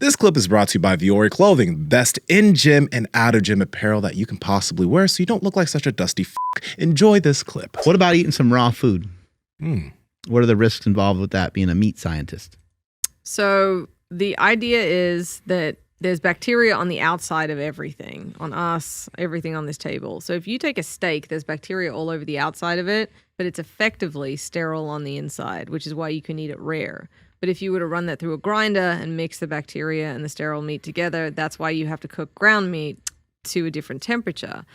This clip is brought to you by Viore Clothing, best in-gym and out-of-gym apparel that you can possibly wear so you don't look like such a dusty f***. Enjoy this clip. What about eating some raw food? Mm. What are the risks involved with that, being a meat scientist? So the idea is that there's bacteria on the outside of everything, on us, everything on this table. So if you take a steak, there's bacteria all over the outside of it, but it's effectively sterile on the inside, which is why you can eat it rare. But if you were to run that through a grinder and mix the bacteria and the sterile meat together, that's why you have to cook ground meat to a different temperature.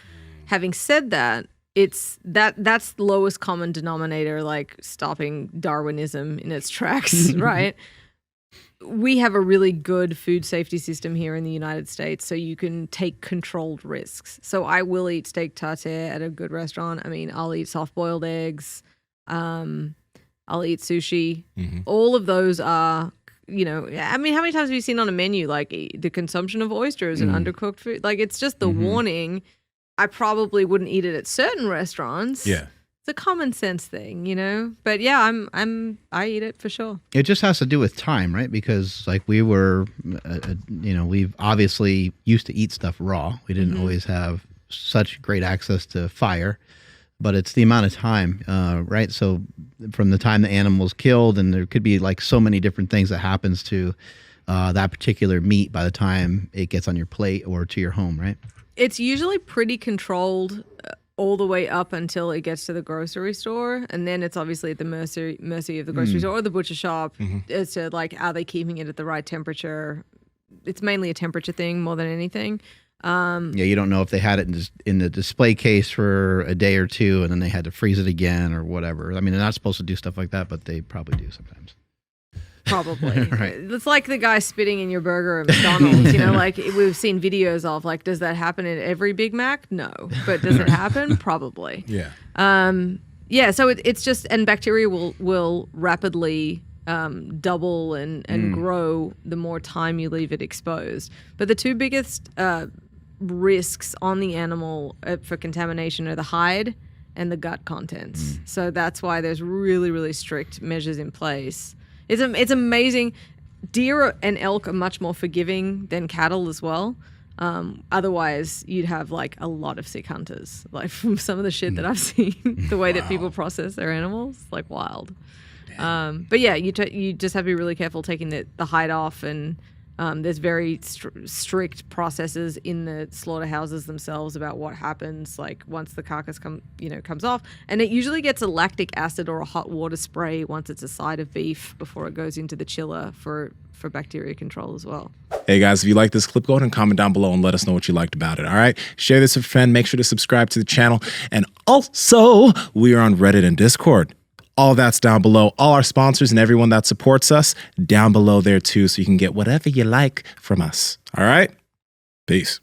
Having said that, that's the lowest common denominator, like stopping Darwinism in its tracks, right? We have a really good food safety system here in the United States, so you can take controlled risks. So I will eat steak tartare at a good restaurant. I mean, I'll eat soft-boiled eggs. I'll eat sushi. Mm-hmm. All of those are, I mean, how many times have you seen on a menu, like the consumption of oysters and undercooked food? Like, it's just the warning. I probably wouldn't eat it at certain restaurants. Yeah. It's a common sense thing, But yeah, I eat it for sure. It just has to do with time, right? Because like we were, we've obviously used to eat stuff raw. We didn't always have such great access to fire, but it's the amount of time, right? So from the time the animal's killed, and there could be like so many different things that happens to that particular meat by the time it gets on your plate or to your home, right? It's usually pretty controlled all the way up until it gets to the grocery store, and then it's obviously at the mercy of the grocery store or the butcher shop as to like, are they keeping it at the right temperature? It's mainly a temperature thing more than anything. You don't know if they had it in the display case for a day or two and then they had to freeze it again or whatever. I mean, they're not supposed to do stuff like that, but they probably do sometimes. Probably. Right. It's like the guy spitting in your burger at McDonald's, like we've seen videos of, like, does that happen in every Big Mac? No. But does it happen? Probably. Yeah. So it's just, and bacteria will rapidly double and grow the more time you leave it exposed. But the two biggest risks on the animal for contamination are the hide and the gut contents. So that's why there's really, really strict measures in place. It's amazing. Deer and elk are much more forgiving than cattle as well. Otherwise, you'd have like a lot of sick hunters. Like from some of the shit that I've seen, the way that people process their animals, like wild. But yeah, you just have to be really careful taking the hide off, and there's very strict processes in the slaughterhouses themselves about what happens, like once the carcass comes off, and it usually gets a lactic acid or a hot water spray once it's a side of beef before it goes into the chiller for bacteria control as well. Hey guys, if you like this clip, go ahead and comment down below and let us know what you liked about it. All right, share this with a friend. Make sure to subscribe to the channel, and also we are on Reddit and Discord. All that's down below. All our sponsors and everyone that supports us down below there too, so you can get whatever you like from us. All right? Peace.